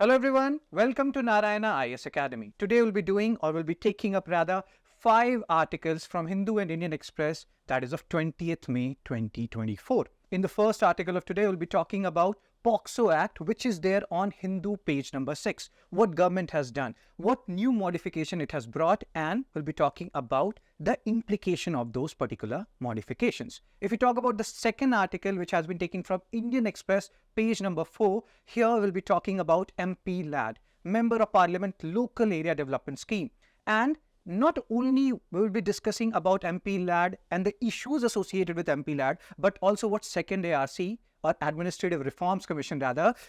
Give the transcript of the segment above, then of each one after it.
Hello everyone, welcome to Narayana IS Academy. Today we'll be taking up 5 articles from Hindu and Indian Express, that is of 20th May 2024. In the first article of today, we'll be talking about POCSO Act, which is there on Hindu page number 6. What government has done, what new modification it has brought, and we'll be talking about the implication of those particular modifications. If we talk about the second article, which has been taken from Indian Express, page number 4, here we'll be talking about MPLAD, Member of Parliament Local Area Development Scheme. And not only will be discussing about MPLAD and the issues associated with MPLAD, but also what second ARC or Administrative Reforms Commission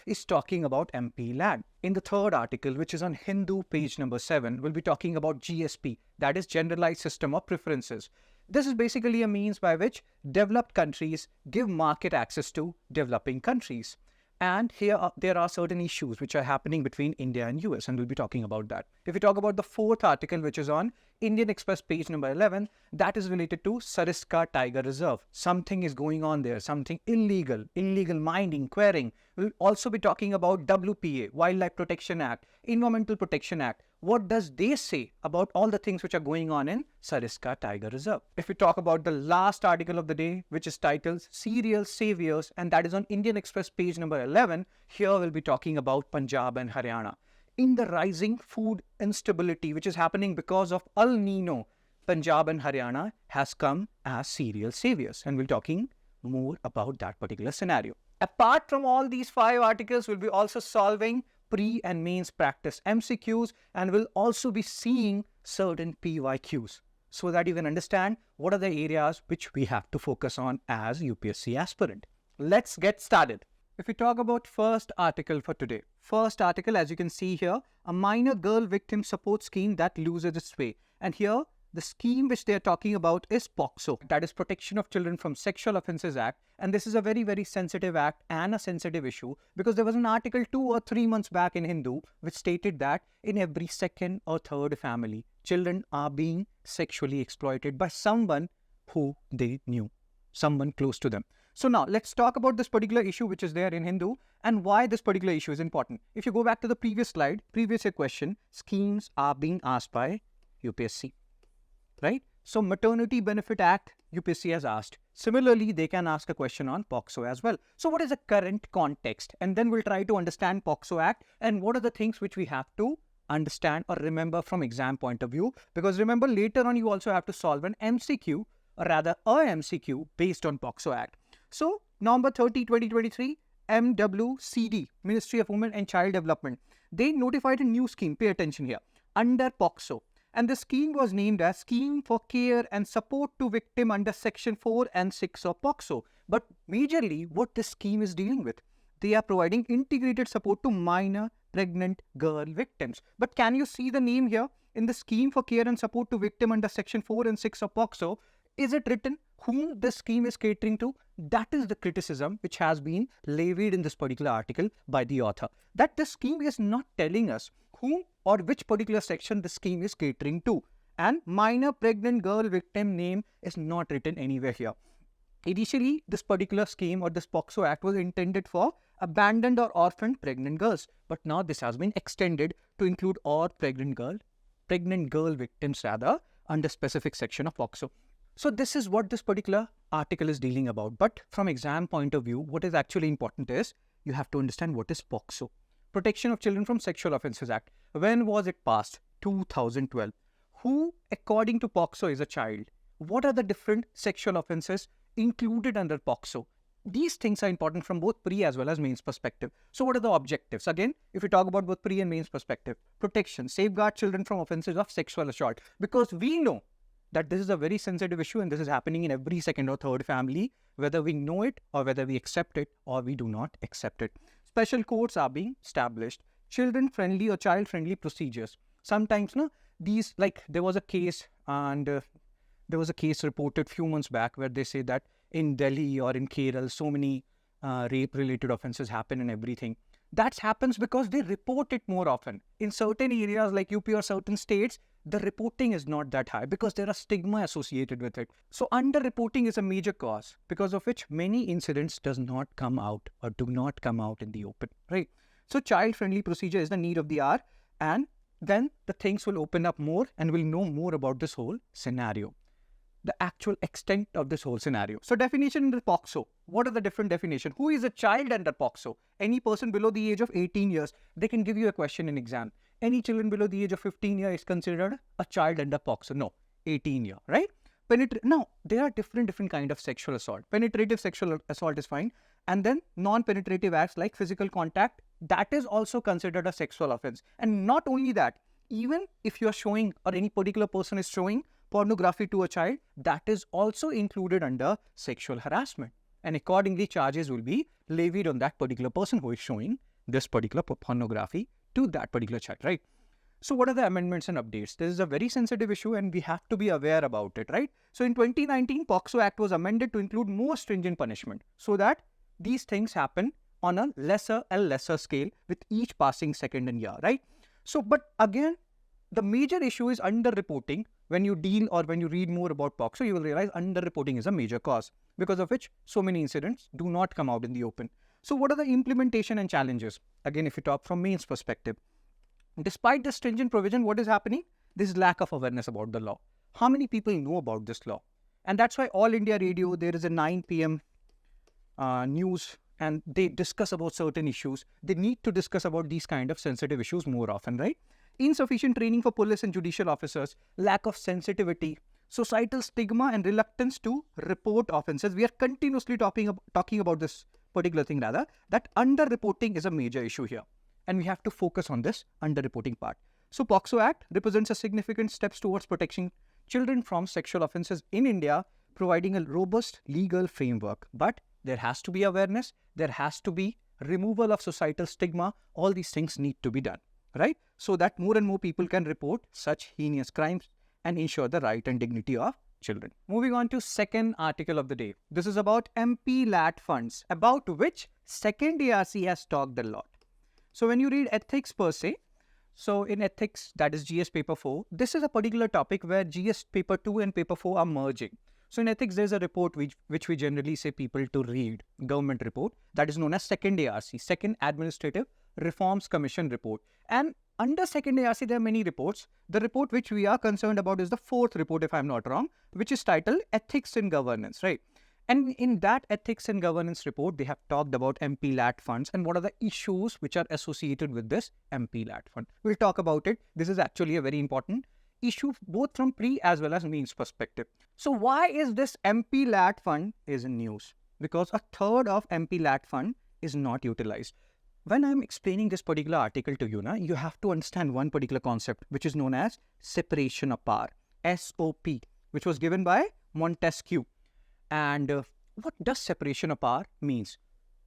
is talking about MPLAD. In the third article, which is on Hindu page number 7, we'll be talking about GSP, that is Generalized System of Preferences. This is basically a means by which developed countries give market access to developing countries. And here there are certain issues which are happening between India and US, and we'll be talking about that. If we talk about the fourth article, which is on Indian Express page number 11, that is related to Sariska Tiger Reserve. Something is going on there, something illegal mining, quarrying. We'll also be talking about WPA, Wildlife Protection Act, Environmental Protection Act. What does they say about all the things which are going on in Sariska Tiger Reserve? If we talk about the last article of the day, which is titled Cereal Saviours, and that is on Indian Express page number 11, here we'll be talking about Punjab and Haryana. In the rising food instability which is happening because of El Nino, Punjab and Haryana has come as cereal saviors, and we'll be talking more about that particular scenario. Apart from all these 5 articles, we'll be also solving pre and mains practice MCQs, and we'll also be seeing certain PYQs so that you can understand what are the areas which we have to focus on as UPSC aspirant. Let's get started. If we talk about first article for today, first article, as you can see here, a minor girl victim support scheme that loses its way. And here the scheme which they are talking about is POCSO, that is Protection of Children from Sexual Offences Act. And this is a very sensitive act and a sensitive issue, because there was an article 2 or 3 months back in Hindu which stated that in every second or third family, children are being sexually exploited by someone who they knew, someone close to them. So now let's talk about this particular issue which is there in Hindu and why this particular issue is important. If you go back to the previous slide, previous year question, schemes are being asked by UPSC, right? So Maternity Benefit Act, UPSC has asked. Similarly, they can ask a question on POCSO as well. So what is the current context? And then we'll try to understand POCSO Act and what are the things which we have to understand or remember from exam point of view. Because remember, later on you also have to solve an MCQ, or rather a MCQ based on POCSO Act. So, November 30, 2023, MWCD, Ministry of Women and Child Development, they notified a new scheme, pay attention here, under POCSO. And the scheme was named as Scheme for Care and Support to Victim under Section 4 and 6 of POCSO. But majorly, what this scheme is dealing with, they are providing integrated support to minor pregnant girl victims. But can you see the name here? In the Scheme for Care and Support to Victim under Section 4 and 6 of POCSO, is it written whom this scheme is catering to? That is the criticism which has been levied in this particular article by the author. That the scheme is not telling us whom or which particular section the scheme is catering to. And minor pregnant girl victim name is not written anywhere here. Initially, this particular scheme or this POCSO Act was intended for abandoned or orphaned pregnant girls. But now this has been extended to include all pregnant girl victims under specific section of POCSO. So this is what this particular article is dealing about. But from exam point of view, what is actually important is you have to understand what is POCSO. Protection of Children from Sexual Offences Act. When was it passed? 2012. Who, according to POCSO, is a child? What are the different sexual offences included under POCSO? These things are important from both pre as well as mains perspective. So what are the objectives? Again, if we talk about both pre and mains perspective, protection, safeguard children from offences of sexual assault. Because we know that this is a very sensitive issue and this is happening in every second or third family, whether we know it or whether we accept it or we do not accept it. Special courts are being established. Children-friendly or child-friendly procedures. Sometimes, these, like there was a case and there was a case reported few months back where they say that in Delhi or in Kerala, so many rape-related offences happen and everything. That happens because they report it more often. In certain areas like UP or certain states, the reporting is not that high because there are stigma associated with it. So under-reporting is a major cause because of which many incidents does not come out or do not come out in the open, right? So child-friendly procedure is the need of the hour, and then the things will open up more and we'll know more about this whole scenario, the actual extent of this whole scenario. So definition in the POCSO. What are the different definitions? Who is a child under POCSO? Any person below the age of 18 years. They can give you a question in exam. Any children below the age of 15 years is considered a child under POCSO. No, 18 year, right? Now, there are different kind of sexual assault. Penetrative sexual assault is fine. And then non-penetrative acts like physical contact, that is also considered a sexual offense. And not only that, even if you are showing or any particular person is showing pornography to a child, that is also included under sexual harassment. And accordingly, charges will be levied on that particular person who is showing this particular pornography to that particular child, right? So what are the amendments and updates? This is a very sensitive issue and we have to be aware about it, right? So in 2019, POCSO Act was amended to include more stringent punishment so that these things happen on a lesser and lesser scale with each passing second and year, right? So, but again, the major issue is underreporting. When you deal or when you read more about POCSO, you will realize underreporting is a major cause, because of which so many incidents do not come out in the open. So what are the implementation and challenges? Again, if you talk from mains perspective, despite the stringent provision, what is happening? This lack of awareness about the law. How many people know about this law? And that's why All India Radio, there is a 9 p.m. News, and they discuss about certain issues. They need to discuss about these kind of sensitive issues more often, right? Insufficient training for police and judicial officers, lack of sensitivity, societal stigma and reluctance to report offences. We are continuously talking about this particular thing, rather, that underreporting is a major issue here. And we have to focus on this underreporting part. So POCSO Act represents a significant steps towards protecting children from sexual offences in India, providing a robust legal framework. But there has to be awareness, there has to be removal of societal stigma. All these things need to be done, right? So that more and more people can report such heinous crimes and ensure the right and dignity of children. Moving on to second article of the day. This is about MPLAD funds, about which second ARC has talked a lot. So when you read ethics per se, so in ethics, that is GS paper 4, this is a particular topic where GS paper 2 and paper 4 are merging. So in ethics, there's a report which we generally say people to read, government report, that is known as second ARC, Second Administrative Reforms Commission report. And under second ARC, there are many reports. The report which we are concerned about is the fourth report, if I'm not wrong, which is titled Ethics in Governance, right? And in that Ethics and Governance report, they have talked about MPLAD funds and what are the issues which are associated with this MPLAD fund. We'll talk about it. This is actually a very important issue, both from pre as well as mains perspective. So why is this MPLAD fund is in news? Because a third of MPLAD fund is not utilized. When I'm explaining this particular article to you, you have to understand one particular concept, which is known as separation of power, SOP, which was given by Montesquieu. And what does separation of power means?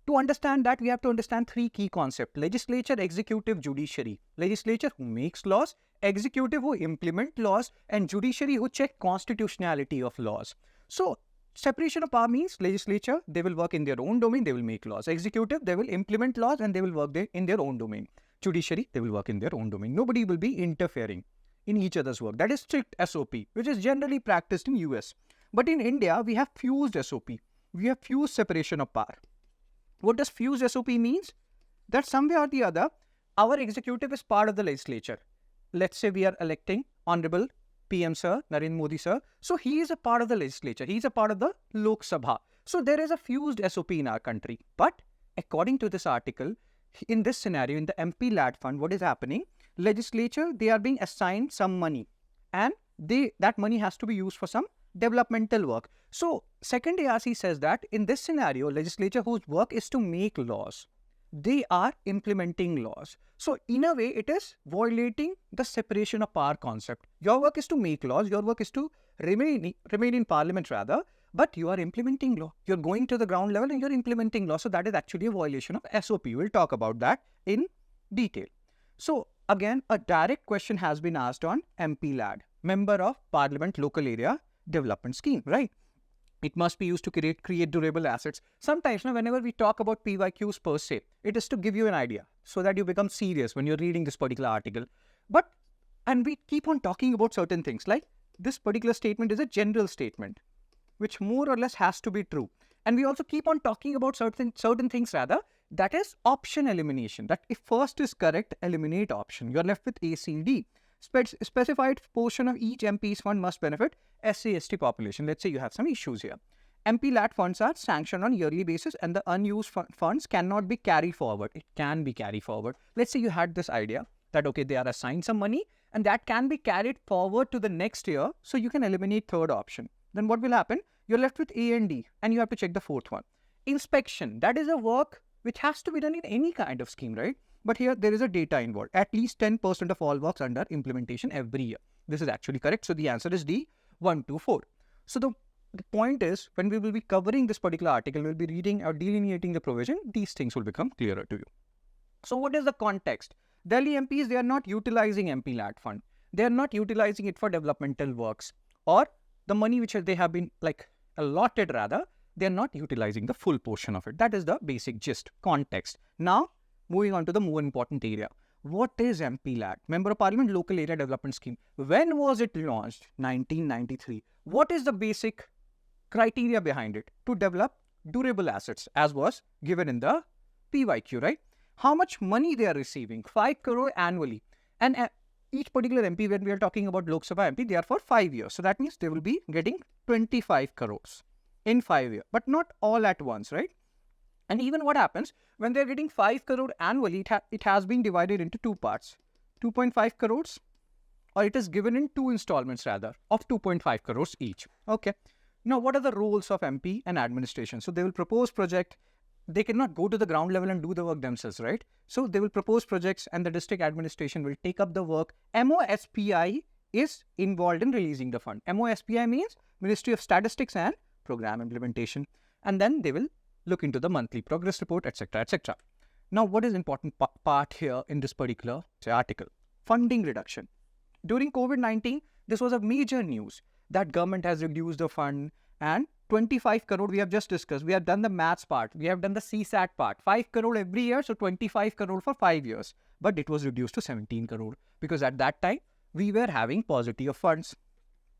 To understand that, we have to understand three key concepts: legislature, executive, judiciary. Legislature who makes laws, executive who implement laws, and judiciary who check constitutionality of laws. So separation of power means legislature, they will work in their own domain, they will make laws. Executive, they will implement laws and they will work in their own domain. Judiciary, they will work in their own domain. Nobody will be interfering in each other's work. That is strict SOP, which is generally practiced in US. But in India, we have fused SOP. We have fused separation of power. What does fused SOP means? That somewhere or the other, our executive is part of the legislature. Let's say we are electing Honorable PM Sir, Narendra Modi Sir. So he is a part of the legislature. He is a part of the Lok Sabha. So there is a fused SOP in our country. But according to this article, in this scenario, in the MPLAD fund, what is happening? Legislature, they are being assigned some money. And that money has to be used for some developmental work. So second ARC says that in this scenario, legislature whose work is to make laws, they are implementing laws. So in a way, it is violating the separation of power concept. Your work is to make laws, your work is to remain in parliament rather, but you are implementing law. You're going to the ground level and you're implementing law. So that is actually a violation of SOP. We'll talk about that in detail. So again, a direct question has been asked on MPLAD, Member of Parliament Local Area Development Scheme, right? It must be used to create durable assets. Sometimes, whenever we talk about PYQs per se, it is to give you an idea so that you become serious when you're reading this particular article. And we keep on talking about certain things, like this particular statement is a general statement, which more or less has to be true. And we also keep on talking about certain things rather That is option elimination. That if first is correct, eliminate option. You are left with A, C, D. Specified portion of each MP's fund must benefit SC/ST population. Let's say you have some issues here. MPLAD funds are sanctioned on yearly basis and the unused funds cannot be carried forward. It can be carried forward. Let's say you had this idea that, okay, they are assigned some money and that can be carried forward to the next year. So you can eliminate third option. Then what will happen? You're left with A and D and you have to check the fourth one. Inspection. That is a work which has to be done in any kind of scheme, right? But here there is a data involved. At least 10% of all works under implementation every year. This is actually correct. So the answer is D, 1, 2, 4. So the point is, when we will be covering this particular article, we'll be reading or delineating the provision, these things will become clearer to you. So what is the context? Delhi MPs, they are not utilizing MPLAD fund. They are not utilizing it for developmental works, or the money which they have been allotted rather, they are not utilizing the full portion of it. That is the basic gist, context. Now, moving on to the more important area. What is MPLAD? Member of Parliament Local Area Development Scheme. When was it launched? 1993. What is the basic criteria behind it? To develop durable assets, as was given in the PYQ, right? How much money they are receiving? 5 crore annually. And each particular MP, when we are talking about Lok Sabha MP, they are for 5 years. So that means they will be getting 25 crores in 5 years, but not all at once, right? And even what happens when they're getting 5 crore annually, it has been divided into two parts, 2.5 crores, or it is given in two installments rather of 2.5 crores each. Okay. Now, what are the roles of MP and administration? So they will propose project. They cannot go to the ground level and do the work themselves, right? So they will propose projects and the district administration will take up the work. MOSPI is involved in releasing the fund. MOSPI means Ministry of Statistics and Program Implementation. And then they will look into the monthly progress report, etc., etc. Now, what is important part here in this particular article? Funding reduction. During COVID-19, this was a major news that government has reduced the fund, and 25 crore we have just discussed. We have done the maths part. We have done the CSAT part. 5 crore every year, so 25 crore for 5 years. But it was reduced to 17 crore because at that time, we were having paucity of funds.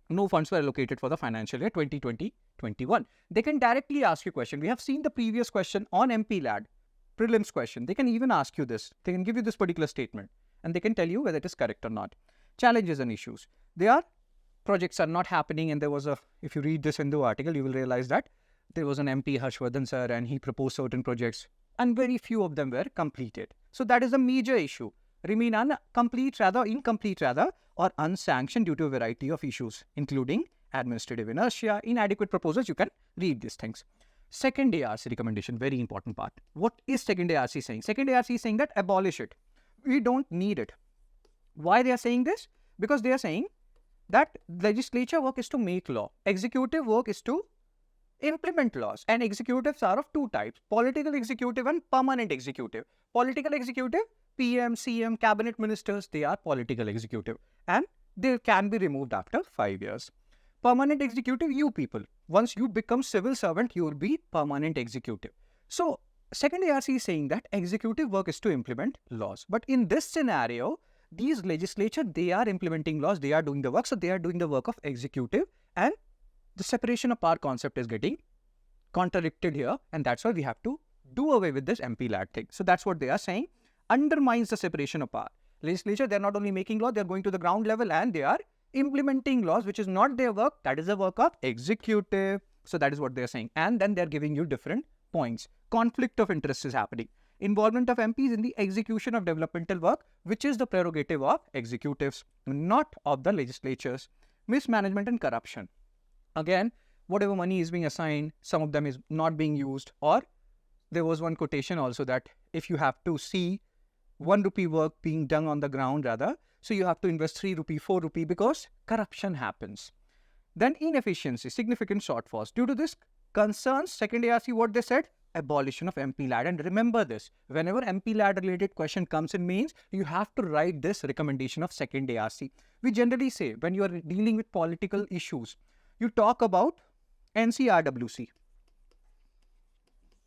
No funds were allocated for the financial year 2020-21. They can directly ask you a question. We have seen the previous question on MPLAD, prelims question. They can even ask you this. They can give you this particular statement and they can tell you whether it is correct or not. Challenges and issues. Projects are not happening, and there was if you read this Hindu article, you will realize that there was an MP, Harshvardhan sir, and he proposed certain projects and very few of them were completed. So that is a major issue. Remain incomplete rather, or unsanctioned due to a variety of issues, including administrative inertia, inadequate proposals. You can read these things. Second ARC recommendation, very important part. What is second ARC saying? Second ARC is saying that abolish it. We don't need it. Why they are saying this? Because they are saying that legislature work is to make law. Executive work is to implement laws. And executives are of two types, political executive and permanent executive. Political executive, PM, CM, cabinet ministers, they are political executive. And they can be removed after 5 years. Permanent executive, you people. Once you become civil servant, you will be permanent executive. So, second ARC is saying that executive work is to implement laws. But in this scenario, these legislature, they are implementing laws, they are doing the work. So they are doing the work of executive, and the separation of power concept is getting contradicted here. And that's why we have to do away with this MPLAD thing. So that's what they are saying. Undermines the separation of power. Legislature, they're not only making law, they're going to the ground level and they are implementing laws, which is not their work. That is the work of executive. So that is what they're saying. And then they're giving you different points. Conflict of interest is happening. Involvement of MPs in the execution of developmental work, which is the prerogative of executives, not of the legislatures. Mismanagement and corruption. Again, whatever money is being assigned, some of them is not being used. Or there was one quotation also that if you have to see 1 rupee work being done on the ground rather, so you have to invest 3 rupee, 4 rupee because corruption happens. Then inefficiency, significant shortfalls. Due to this concerns, second ARC, what they said? Abolition of MPLAD. And remember this, whenever MPLAD related question comes in mains, you have to write this recommendation of second ARC. We generally say when you are dealing with political issues, you talk about NCRWC,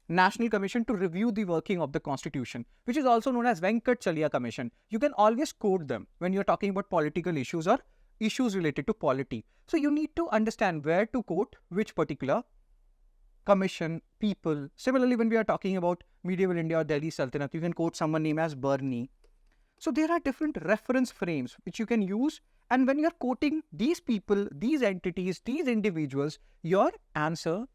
National Commission to Review the Working of the Constitution, which is also known as Venkat Chalia Commission. You can always quote them when you're talking about political issues or issues related to polity. So you need to understand where to quote which particular commission, people. Similarly, when we are talking about medieval India or Delhi Sultanate, you can quote someone named as Birni. So there are different reference frames which you can use. And when you're quoting these people, these entities, these individuals, your answer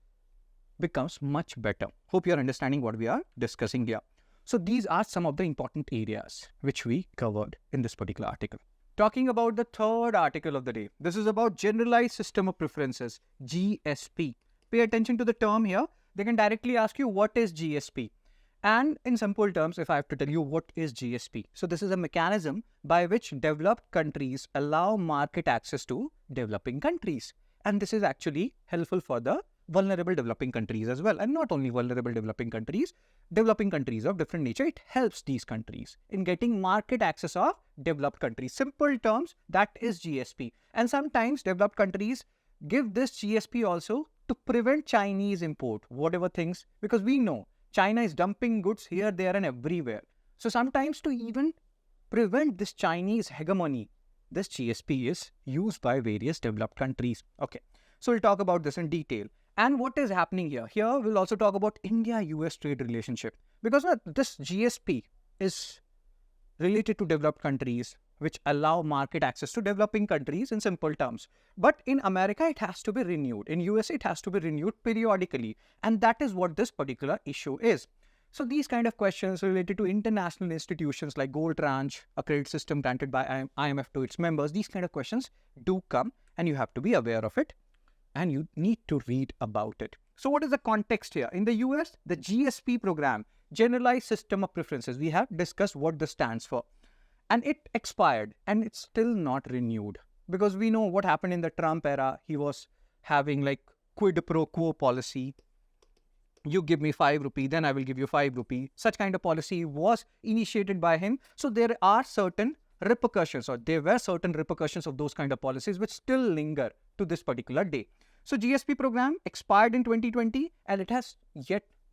becomes much better. Hope you're understanding what we are discussing here. So these are some of the important areas which we covered in this particular article. Talking about the third article of the day. This is about Generalized System of Preferences, GSP. Pay attention to the term here. They can directly ask you what is GSP. And in simple terms, if I have to tell you what is GSP. So this is a mechanism by which developed countries allow market access to developing countries. And this is actually helpful for the vulnerable developing countries as well. And not only vulnerable developing countries of different nature. It helps these countries in getting market access of developed countries. Simple terms, that is GSP. And sometimes developed countries give this GSP also to prevent Chinese import, whatever things, because we know China is dumping goods here, there and everywhere. So sometimes to even prevent this Chinese hegemony, this GSP is used by various developed countries. Okay, so we'll talk about this in detail. And what is happening here? Here we'll also talk about India-US trade relationship. Because this GSP is related to developed countries which allow market access to developing countries in simple terms. But in America, it has to be renewed. In US, it has to be renewed periodically. And that is what this particular issue is. So these kind of questions related to international institutions like gold tranche, a credit system granted by IMF to its members, these kind of questions do come and you have to be aware of it. And you need to read about it. So what is the context here? In the US, the GSP program, Generalized System of Preferences, we have discussed what this stands for. And it expired and it's still not renewed. Because we know what happened in the Trump era. He was having like quid pro quo policy. You give me 5 rupee, then I will give you 5 rupee. Such kind of policy was initiated by him. So there are certain repercussions, or there were certain repercussions of those kind of policies which still linger to this particular day. So GSP program expired in 2020 and it has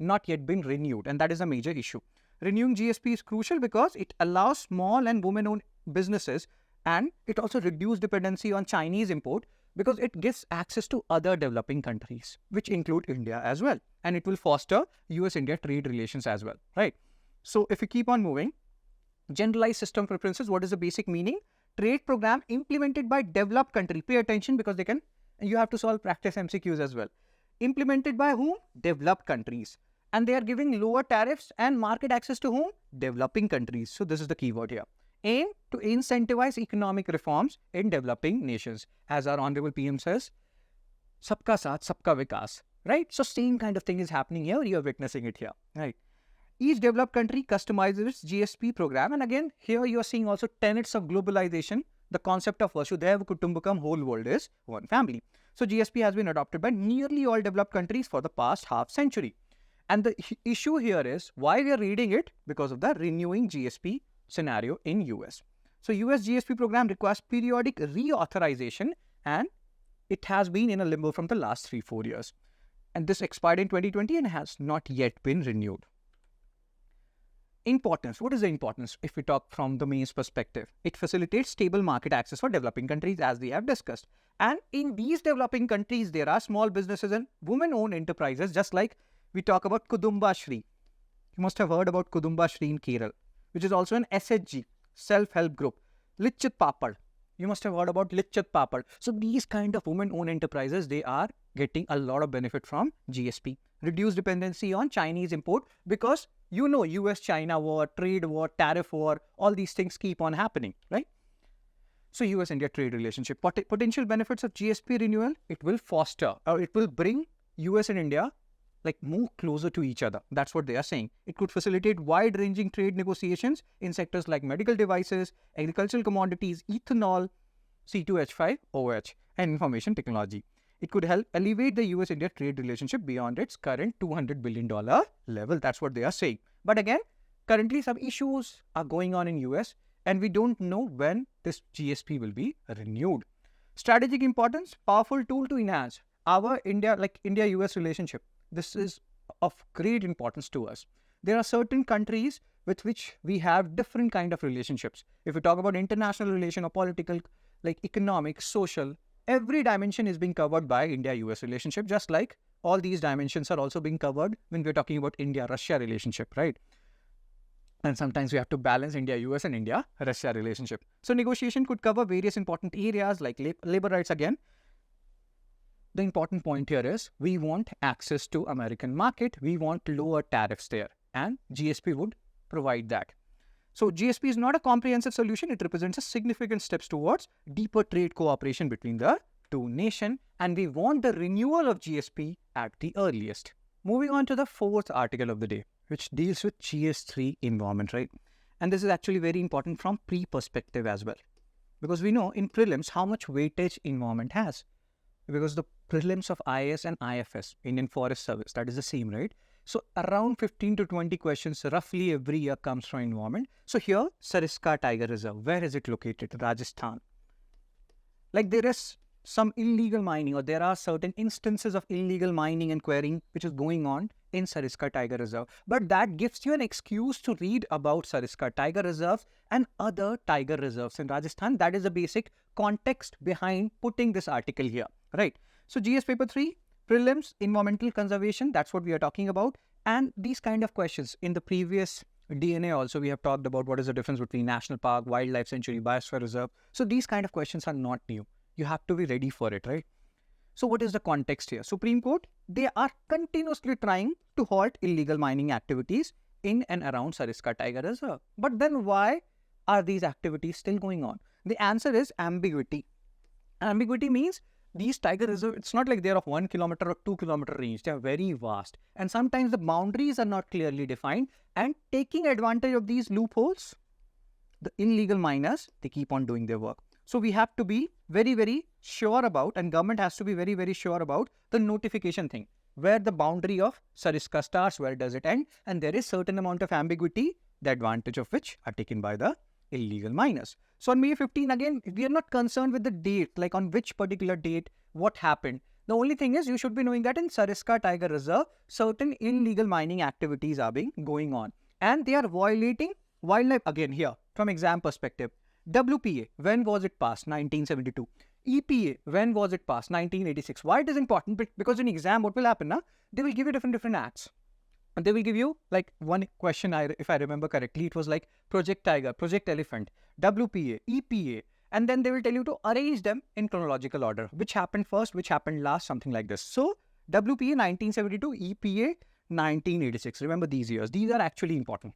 not yet been renewed, and that is a major issue. Renewing GSP is crucial because it allows small and women-owned businesses, and it also reduces dependency on Chinese import because it gives access to other developing countries, which include India as well. And it will foster US-India trade relations as well, right? So if we keep on moving, Generalized System Preferences, what is the basic meaning? Trade program implemented by developed country. Pay attention because they can, you have to solve practice MCQs as well. Implemented by whom? Developed countries. And they are giving lower tariffs and market access to whom? Developing countries. So this is the keyword here. Aim to incentivize economic reforms in developing nations. As our Honorable PM says, Sabka Saath, Sabka Vikas. Right? So same kind of thing is happening here. You are witnessing it here. Right? Each developed country customizes its GSP program. And again, here you are seeing also tenets of globalization. The concept of Vasudhaiva Kutumbakam, whole world is one family. So GSP has been adopted by nearly all developed countries for the past half century. And the issue here is why we are reading it, because of the renewing GSP scenario in US. So US GSP program requires periodic reauthorization and it has been in a limbo from the last 3-4 years. And this expired in 2020 and has not yet been renewed. Importance. What is the importance if we talk from the mains perspective? It facilitates stable market access for developing countries as we have discussed. And in these developing countries, there are small businesses and women-owned enterprises, just like we talk about Kudumba Shri. You must have heard about Kudumba Shri in Kerala, which is also an SHG, self-help group. Lichit Papad. You must have heard about Lichit Papad. So these kind of women-owned enterprises, they are getting a lot of benefit from GSP. Reduce dependency on Chinese import because you know US-China war, trade war, tariff war, all these things keep on happening, right? So US-India trade relationship. Potential benefits of GSP renewal, it will foster or it will bring US and India like move closer to each other. That's what they are saying. It could facilitate wide-ranging trade negotiations in sectors like medical devices, agricultural commodities, ethanol, C2H5OH, and information technology. It could help elevate the US-India trade relationship beyond its current $200 billion level. That's what they are saying. But again, currently some issues are going on in US and we don't know when this GSP will be renewed. Strategic importance, powerful tool to enhance our India-US relationship. This is of great importance to us. There are certain countries with which we have different kind of relationships. If we talk about international relation or political, like economic, social, every dimension is being covered by India-US relationship, just like all these dimensions are also being covered when we're talking about India-Russia relationship, right? And sometimes we have to balance India-US and India-Russia relationship. So negotiation could cover various important areas like labor rights again. The important point here is we want access to American market. We want lower tariffs there, and GSP would provide that. So GSP is not a comprehensive solution. It represents a significant steps towards deeper trade cooperation between the two nations, and we want the renewal of GSP at the earliest. Moving on to the fourth article of the day, which deals with GS3 environment, right? And this is actually very important from pre-perspective as well, because we know in prelims how much weightage environment has, because the prelims of IAS and IFS, Indian Forest Service, that is the same, right? So around 15 to 20 questions roughly every year comes from environment. So here, Sariska Tiger Reserve, where is it located? Rajasthan. Like there is some illegal mining, or there are certain instances of illegal mining and quarrying which is going on in Sariska Tiger Reserve. But that gives you an excuse to read about Sariska Tiger Reserves and other tiger reserves in Rajasthan. That is the basic context behind putting this article here, right? So GS paper 3, prelims, environmental conservation, that's what we are talking about. And these kind of questions in the previous DNA also, we have talked about what is the difference between national park, wildlife sanctuary, biosphere reserve. So these kind of questions are not new. You have to be ready for it, right? So what is the context here? Supreme Court, they are continuously trying to halt illegal mining activities in and around Sariska Tiger Reserve. But then why are these activities still going on? The answer is ambiguity. Ambiguity means these tiger reserves, it's not like they're of 1 kilometer or 2 kilometer range. They are very vast. And sometimes the boundaries are not clearly defined. And taking advantage of these loopholes, the illegal miners, they keep on doing their work. So we have to be very, very sure about, and government has to be very, very sure about the notification thing. Where the boundary of Sariska starts, where does it end? And there is certain amount of ambiguity, the advantage of which are taken by the illegal miners. So on May 15, again, we are not concerned with the date, like on which particular date, what happened. The only thing is you should be knowing that in Sariska Tiger Reserve, certain illegal mining activities are going on. And they are violating wildlife, again here, from exam perspective. WPA, when was it passed? 1972. EPA, when was it passed? 1986. Why it is important? Because in exam, what will happen? They will give you different acts. And they will give you like one question, if I remember correctly, it was like Project Tiger, Project Elephant, WPA, EPA. And then they will tell you to arrange them in chronological order. Which happened first, which happened last, something like this. So WPA 1972, EPA 1986. Remember these years. These are actually important.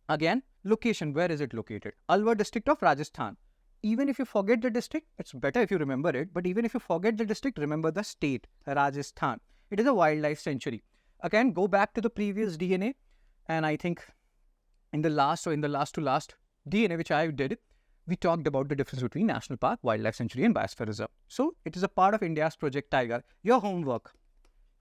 Again, location, where is it located? Alwar district of Rajasthan. Even if you forget the district, it's better if you remember it. But even if you forget the district, remember the state, Rajasthan. It is a wildlife sanctuary. Again, go back to the previous DNA. And I think in the last to last DNA, which I did, we talked about the difference between national park, wildlife sanctuary and biosphere reserve. So it is a part of India's Project Tiger. Your homework.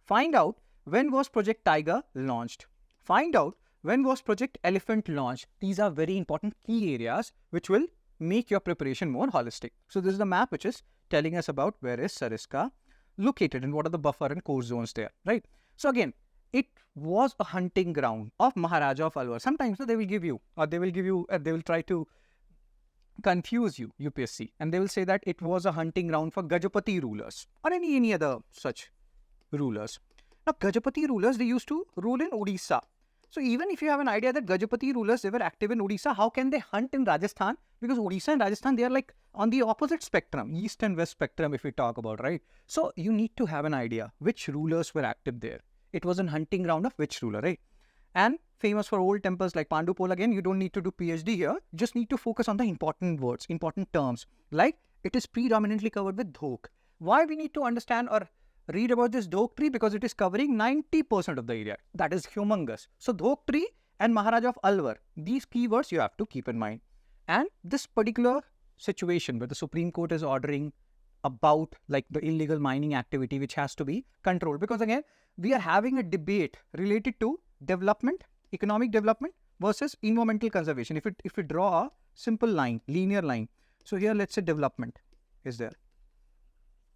Find out when was Project Tiger launched. Find out when was Project Elephant launched. These are very important key areas which will make your preparation more holistic. So this is the map which is telling us about where is Sariska located and what are the buffer and core zones there, right? So again, it was a hunting ground of Maharaja of Alwar. Sometimes they will give you, or they will try to confuse you, UPSC, and they will say that it was a hunting ground for Gajapati rulers or any other such rulers. Now, Gajapati rulers, they used to rule in Odisha. So even if you have an idea that Gajapati rulers, they were active in Odisha, how can they hunt in Rajasthan? Because Odisha and Rajasthan, they are like on the opposite spectrum, east and west spectrum if we talk about, right? So you need to have an idea which rulers were active there. It was a hunting ground of which ruler, right? And famous for old temples like Pandupol, again, you don't need to do PhD here. You just need to focus on the important words, important terms. Like it is predominantly covered with dhok. Why we need to understand or read about this dhok tree? Because it is covering 90% of the area. That is humongous. So dhok tree and Maharaja of Alwar, these keywords you have to keep in mind. And this particular situation where the Supreme Court is ordering about like the illegal mining activity which has to be controlled. Because again, we are having a debate related to development, economic development versus environmental conservation. If we draw a simple line, linear line. So here let's say development is there.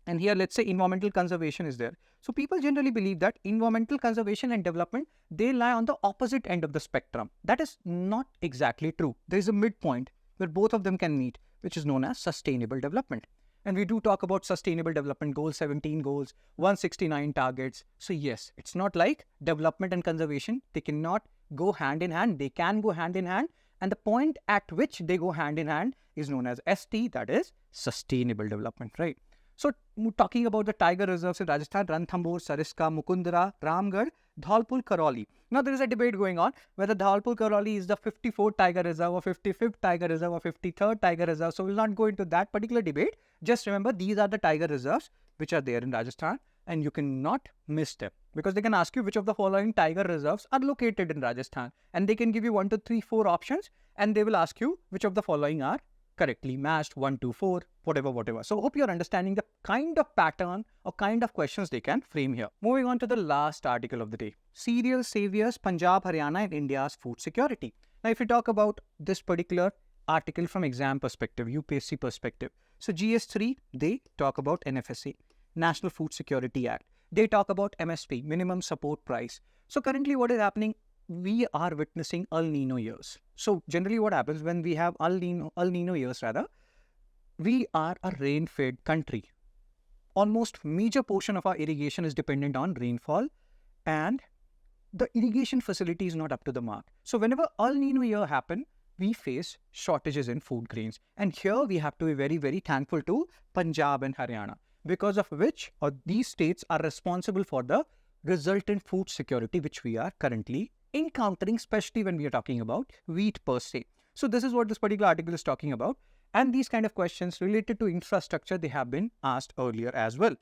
And here let's say environmental conservation is there. So people generally believe that environmental conservation and development, they lie on the opposite end of the spectrum. That is not exactly true. There is a midpoint where both of them can meet, which is known as sustainable development. And we do talk about Sustainable Development Goals, 17 goals, 169 targets. So yes, it's not like development and conservation. They cannot go hand in hand. They can go hand in hand. And the point at which they go hand in hand is known as ST, that is Sustainable Development, right? So talking about the tiger reserves in Rajasthan, Ranthambore, Sariska, Mukundra, Ramgarh, Dhalpur, Karoli. Now there is a debate going on whether Dhalpur, Karoli is the 54th tiger reserve or 55th tiger reserve or 53rd tiger reserve. So we'll not go into that particular debate. Just remember these are the tiger reserves which are there in Rajasthan, and you cannot miss them because they can ask you which of the following tiger reserves are located in Rajasthan, and they can give you 1, 2, 3, 4 options, and they will ask you which of the following are correctly matched, 1, 2, 4, whatever. So hope you're understanding the kind of pattern or kind of questions they can frame here. Moving on to the last article of the day. Cereal Saviours, Punjab, Haryana and India's food security. Now if you talk about this particular article from exam perspective, UPSC perspective. So GS3, they talk about NFSA, National Food Security Act. They talk about MSP, Minimum Support Price. So currently what is happening? We are witnessing El Nino years. So generally what happens when we have El Nino years rather, we are a rain-fed country. Almost major portion of our irrigation is dependent on rainfall, and the irrigation facility is not up to the mark. So whenever El Nino year happen, we face shortages in food grains. And here we have to be very, very thankful to Punjab and Haryana, because of which these states are responsible for the resultant food security which we are currently encountering, especially when we are talking about wheat per se. So this is what this particular article is talking about. And these kind of questions related to infrastructure, they have been asked earlier as well.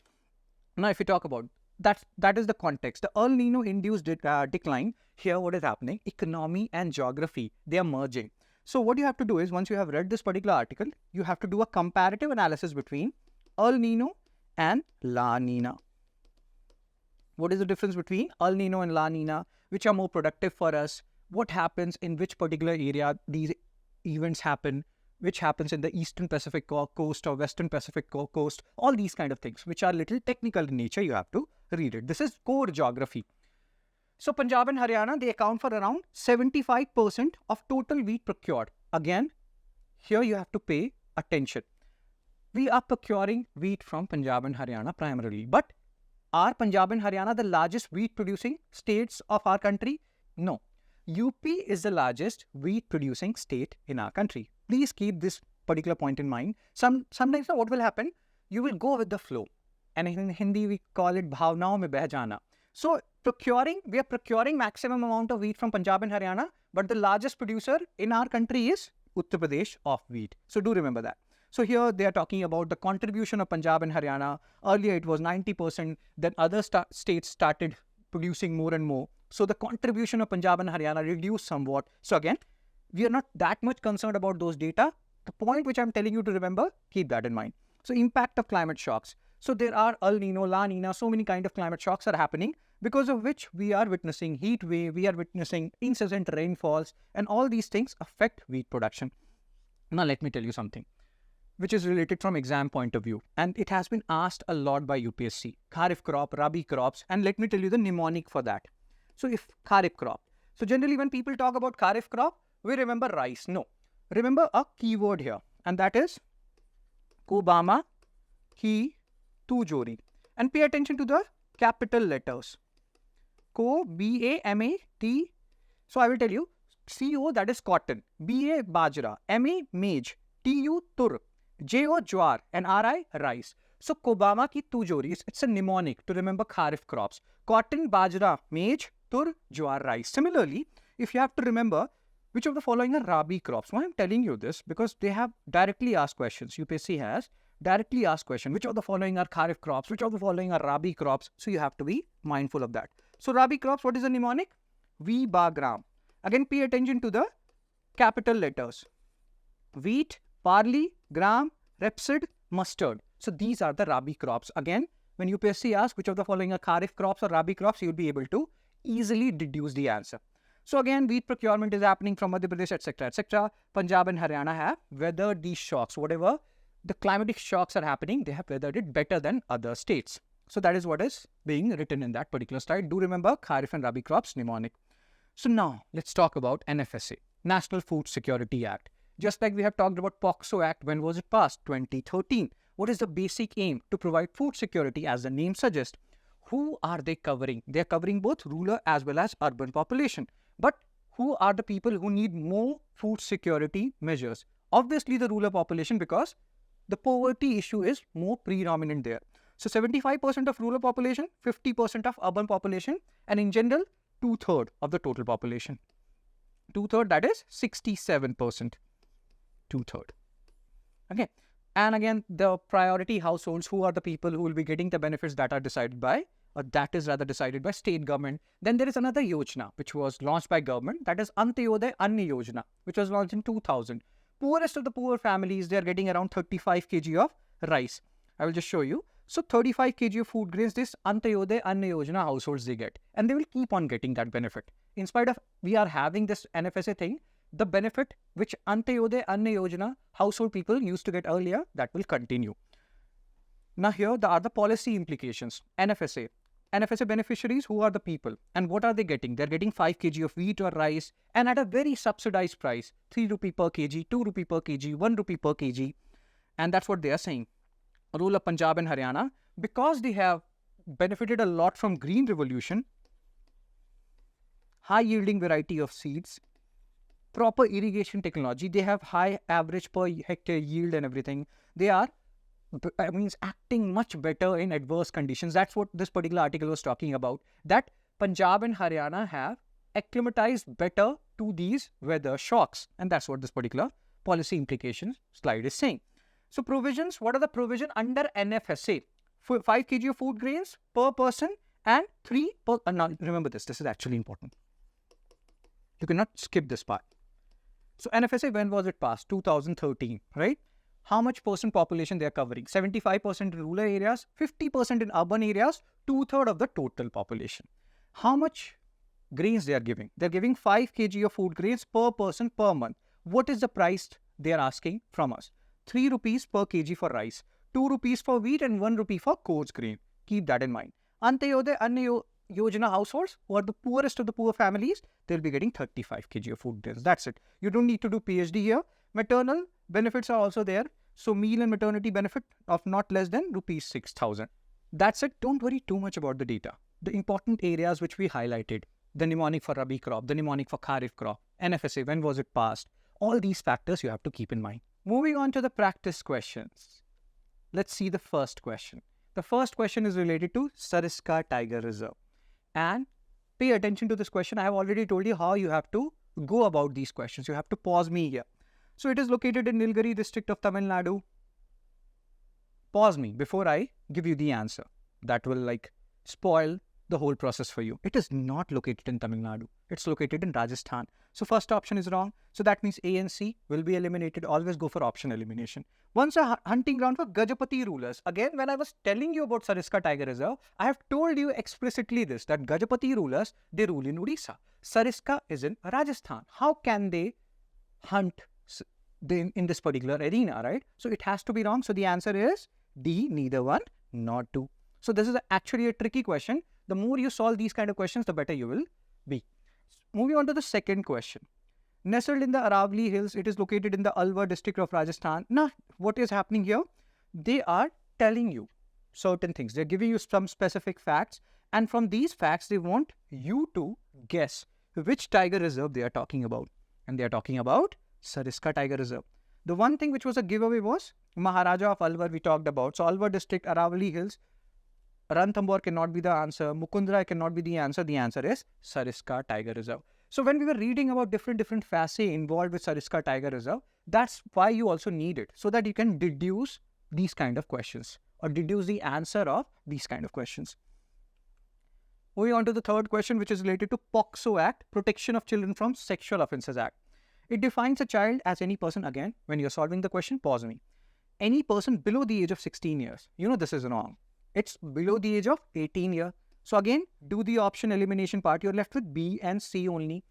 Now, if you talk about that is the context. The El Nino induced decline. Here, what is happening? Economy and geography, they are merging. So what you have to do is, once you have read this particular article, you have to do a comparative analysis between El Nino and La Nina. What is the difference between El Nino and La Nina? Which are more productive for us? What happens in which particular area these events happen? Which happens in the Eastern Pacific coast or Western Pacific coast? All these kind of things, which are little technical in nature, you have to read it. This is core geography. So Punjab and Haryana, they account for around 75% of total wheat procured. Again, here you have to pay attention. We are procuring wheat from Punjab and Haryana primarily, but are Punjab and Haryana the largest wheat producing states of our country? No. UP is the largest wheat producing state in our country. Please keep this particular point in mind. Sometimes what will happen? You will go with the flow. And in Hindi, we call it bhavnaon mein beh jana. So we are procuring maximum amount of wheat from Punjab and Haryana, but the largest producer in our country is Uttar Pradesh of wheat. So do remember that. So here they are talking about the contribution of Punjab and Haryana. Earlier it was 90%, then other states started producing more and more. So the contribution of Punjab and Haryana reduced somewhat. So again, we are not that much concerned about those data. The point which I'm telling you to remember, keep that in mind. So impact of climate shocks. So there are El Nino, La Nina, so many kind of climate shocks are happening, because of which we are witnessing heat wave, we are witnessing incessant rainfalls, and all these things affect wheat production. Now let me tell you something which is related from exam point of view, and it has been asked a lot by UPSC. Kharif crop, Rabi crops, and let me tell you the mnemonic for that. So if Kharif crop, so generally when people talk about Kharif crop, we remember rice. No, remember a keyword here, and that is Kobama Ki Tujori, and pay attention to the capital letters. Ko, B-A-M-A-T. So I will tell you, C-O, that is cotton, B-A, bajra, M-A, maize, T-U, tur, J-O, jowar, and R-I, rice. So Kobama Ki Tujori, it's a mnemonic to remember Kharif crops. Cotton, bajra, maize, tur, jowar, rice. Similarly, if you have to remember which of the following are Rabi crops. Why I'm telling you this? Because they have directly asked questions. UPSC has directly asked question. Which of the following are Kharif crops? Which of the following are Rabi crops? So you have to be mindful of that. So Rabi crops, what is the mnemonic? V bar gram. Again, pay attention to the capital letters. Wheat, barley, gram, rapeseed, mustard. So these are the Rabi crops. Again, when UPSC asks which of the following are Kharif crops or Rabi crops, you will be able to easily deduce the answer. So again, wheat procurement is happening from Madhya Pradesh, etc., etc. Punjab and Haryana have weathered these shocks. Whatever the climatic shocks are happening, they have weathered it better than other states. So that is what is being written in that particular slide. Do remember Kharif and Rabi crops mnemonic. So now let's talk about NFSA, National Food Security Act. Just like we have talked about POXO Act, when was it passed? 2013. What is the basic aim? To provide food security, as the name suggests. Who are they covering? They are covering both rural as well as urban population. But who are the people who need more food security measures? Obviously the rural population, because the poverty issue is more predominant there. So 75% of rural population, 50% of urban population, and in general, 2/3 of the total population. 2/3, that is 67%. 2/3. Okay. And again, the priority households, who are the people who will be getting the benefits that are decided by, or that is rather decided by state government. Then there is another Yojana, which was launched by government, that is Antyodaya Anna Yojana, which was launched in 2000. Poorest of the poor families, they are getting around 35 kg of rice. I will just show you. So 35 kg of food grains, this Antyodaya Anna Yojana households they get, and they will keep on getting that benefit. In spite of we are having this NFSA thing, the benefit which Antyodaya Anna Yojana household people used to get earlier, that will continue. Now here are the policy implications. NFSA. NFSA beneficiaries, who are the people and what are they getting? They're getting 5 kg of wheat or rice, and at a very subsidized price, 3 rupee per kg, 2 rupee per kg, 1 rupee per kg. And that's what they are saying. Rule of Punjab and Haryana, because they have benefited a lot from green revolution, high yielding variety of seeds, proper irrigation technology, they have high average per hectare yield and everything. They are acting much better in adverse conditions. That's what this particular article was talking about, that Punjab and Haryana have acclimatized better to these weather shocks. And that's what this particular policy implications slide is saying. So provisions, what are the provision under NFSA? 5 kg of food grains per person and 3 per... now remember this is actually important. You cannot skip this part. So NFSA, when was it passed? 2013, right? How much percent population they are covering? 75% in rural areas, 50% in urban areas, 2/3 of the total population. How much grains they are giving? They are giving 5 kg of food grains per person per month. What is the price they are asking from us? 3 rupees per kg for rice, 2 rupees for wheat, and 1 rupee for coarse grain. Keep that in mind. Antyodaya Anna Yojana households, who are the poorest of the poor families, they'll be getting 35 kg of food grains. That's it. You don't need to do PhD here. Maternal benefits are also there. So meal and maternity benefit of not less than rupees 6,000. That's it. Don't worry too much about the data. The important areas which we highlighted, the mnemonic for Rabi crop, the mnemonic for Kharif crop, NFSA, when was it passed? All these factors you have to keep in mind. Moving on to the practice questions. Let's see the first question. The first question is related to Sariska Tiger Reserve. And pay attention to this question. I have already told you how you have to go about these questions. You have to pause me here. So it is located in Nilgiri district of Tamil Nadu. Pause me before I give you the answer. That will spoil the whole process for you. It is not located in Tamil Nadu. It's located in Rajasthan. So first option is wrong. So that means A and C will be eliminated. Always go for option elimination. Once a hunting ground for Gajapati rulers. Again, when I was telling you about Sariska Tiger Reserve, I have told you explicitly this, that Gajapati rulers, they rule in Odisha. Sariska is in Rajasthan. How can they hunt in this particular arena, right? So it has to be wrong. So the answer is D, neither one, nor two. So this is actually a tricky question. The more you solve these kind of questions, the better you will be. Moving on to the second question. Nestled in the Aravalli Hills, it is located in the Alwar district of Rajasthan. Now, what is happening here? They are telling you certain things. They're giving you some specific facts. And from these facts, they want you to guess which tiger reserve they are talking about. And they are talking about Sariska Tiger Reserve. The one thing which was a giveaway was Maharaja of Alwar we talked about. So Alwar district, Aravalli Hills, Ranthambore cannot be the answer. Mukundra cannot be the answer. The answer is Sariska Tiger Reserve. So when we were reading about different facets involved with Sariska Tiger Reserve, that's why you also need it. So that you can deduce these kind of questions or deduce the answer of these kind of questions. Moving on to the third question, which is related to POCSO Act, Protection of Children from Sexual Offences Act. It defines a child as any person. Again, when you're solving the question, pause me. Any person below the age of 16 years. You know this is wrong. It's below the age of 18 years. So again, do the option elimination part. You're left with B and C only.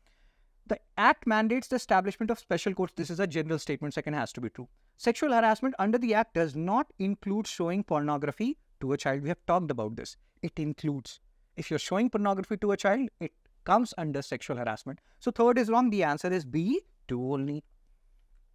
The Act mandates the establishment of special courts. This is a general statement. Second has to be true. Sexual harassment under the Act does not include showing pornography to a child. We have talked about this. It includes. If you're showing pornography to a child, it comes under sexual harassment. So third is wrong. The answer is B, 2 only.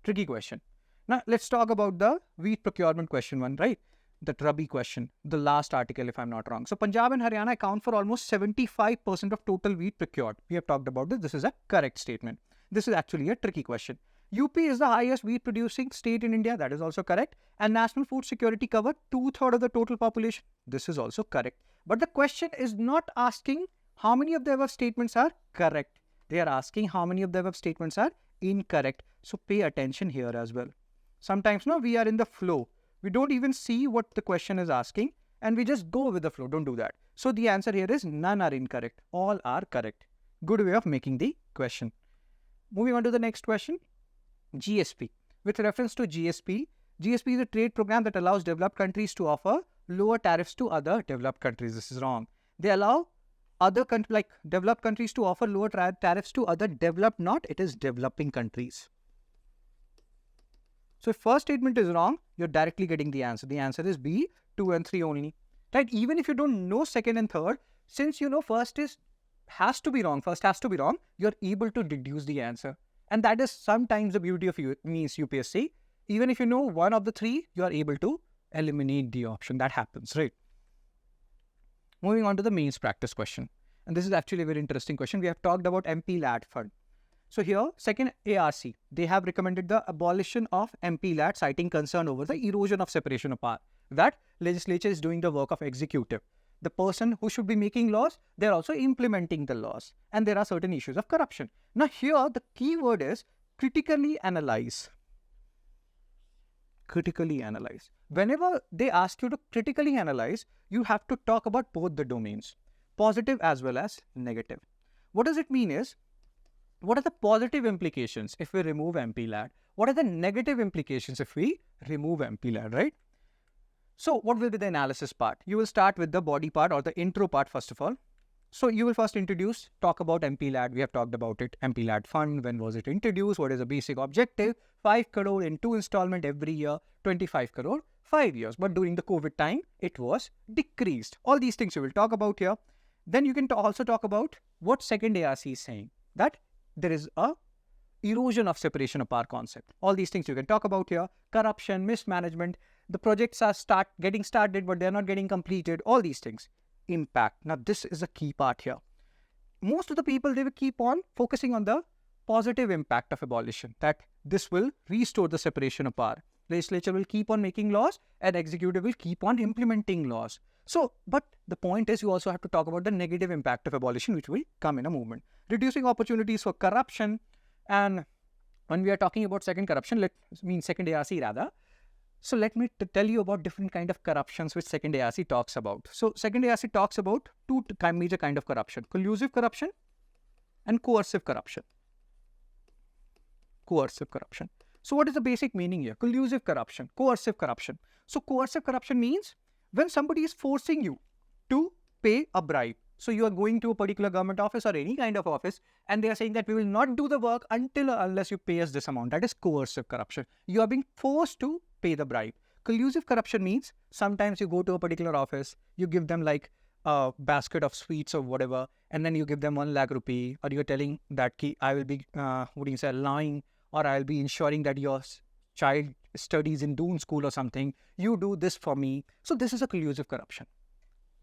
Tricky question. Now, let's talk about the wheat procurement question 1, right? The Rabi question, the last article, if I'm not wrong. So, Punjab and Haryana account for almost 75% of total wheat procured. We have talked about this. This is a correct statement. This is actually a tricky question. UP is the highest wheat producing state in India. That is also correct. And national food security covered 2/3 of the total population. This is also correct. But the question is not asking how many of the above statements are correct. They are asking how many of the above statements are incorrect. So pay attention here as well. Sometimes we are in the flow. We don't even see what the question is asking and we just go with the flow. Don't do that. So the answer here is none are incorrect. All are correct. Good way of making the question. Moving on to the next question. GSP. With reference to GSP, GSP is a trade program that allows developed countries to offer lower tariffs to other developed countries. This is wrong. They allow other countries like developed countries to offer lower tariffs to other developed, not it is developing countries. So if first statement is wrong, you're directly getting the answer. The answer is B, 2 and 3 only. Right? Even if you don't know second and third, since you know first has to be wrong, you're able to deduce the answer. And that is sometimes the beauty of UPSC. Even if you know one of the three, you are able to eliminate the option. That happens, right? Moving on to the mains practice question. And this is actually a very interesting question. We have talked about MPLAD Fund. So here, second ARC, they have recommended the abolition of MPLAD, citing concern over the erosion of separation of power. That legislature is doing the work of executive. The person who should be making laws, they're also implementing the laws. And there are certain issues of corruption. Now here, the key word is critically analyze. Critically analyze. Whenever they ask you to critically analyze, you have to talk about both the domains, positive as well as negative. What does it mean is, what are the positive implications if we remove MPLAD? What are the negative implications if we remove MPLAD, right? So what will be the analysis part? You will start with the body part or the intro part first of all. So you will first talk about MPLAD. We have talked about it. MPLAD Fund, when was it introduced? What is the basic objective? 5 crore in 2 installment every year, 25 crore, 5 years. But during the COVID time, it was decreased. All these things you will talk about here. Then you can also talk about what second ARC is saying. That there is a erosion of separation of power concept. All these things you can talk about here. Corruption, mismanagement. The projects are getting started, but they're not getting completed. All these things. Impact. Now, this is a key part here. Most of the people, they will keep on focusing on the positive impact of abolition. That this will restore the separation of power. Legislature will keep on making laws and executive will keep on implementing laws. So, but the point is you also have to talk about the negative impact of abolition, which will come in a moment. Reducing opportunities for corruption. And when we are talking about second second ARC rather. So let me tell you about different kind of corruptions which second ARC talks about. So second ARC talks about two major kind of corruption. Collusive corruption and coercive corruption. Coercive corruption. So what is the basic meaning here? Collusive corruption, coercive corruption. So coercive corruption means when somebody is forcing you to pay a bribe. So you are going to a particular government office or any kind of office and they are saying that we will not do the work unless you pay us this amount. That is coercive corruption. You are being forced to pay the bribe. Collusive corruption means sometimes you go to a particular office, you give them like a basket of sweets or whatever, and then you give them 1 lakh rupee, or you're telling that I will be, lying, or I'll be ensuring that your child studies in Doon school or something. You do this for me. So this is a collusive corruption.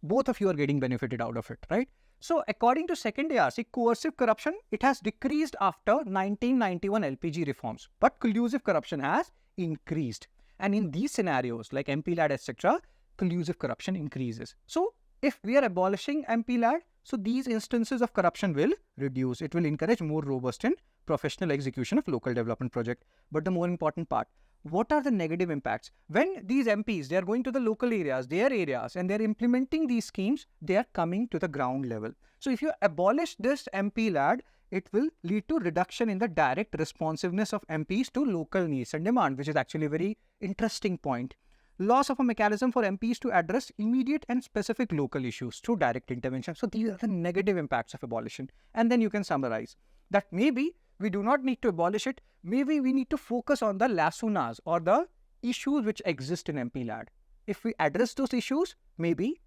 Both of you are getting benefited out of it, right? So according to second ARC, coercive corruption, it has decreased after 1991 LPG reforms, but collusive corruption has increased. And in these scenarios like MPLAD, etc., collusive corruption increases. So if we are abolishing MPLAD, so these instances of corruption will reduce. It will encourage more robust and professional execution of local development project. But the more important part, what are the negative impacts? When these MPs, they are going to the local areas, their areas, and they're implementing these schemes, they are coming to the ground level. So if you abolish this MPLAD, it will lead to reduction in the direct responsiveness of MPs to local needs and demand, which is actually a very interesting point. Loss of a mechanism for MPs to address immediate and specific local issues through direct intervention. So these are the negative impacts of abolition. And then you can summarize that maybe we do not need to abolish it. Maybe we need to focus on the lacunas or the issues which exist in MPLAD. If we address those issues, maybe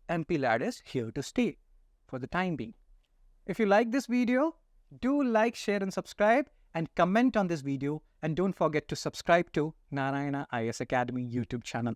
MPLAD is here to stay for the time being. If you like this video, do like, share and subscribe and comment on this video and don't forget to subscribe to Narayana IS Academy YouTube channel.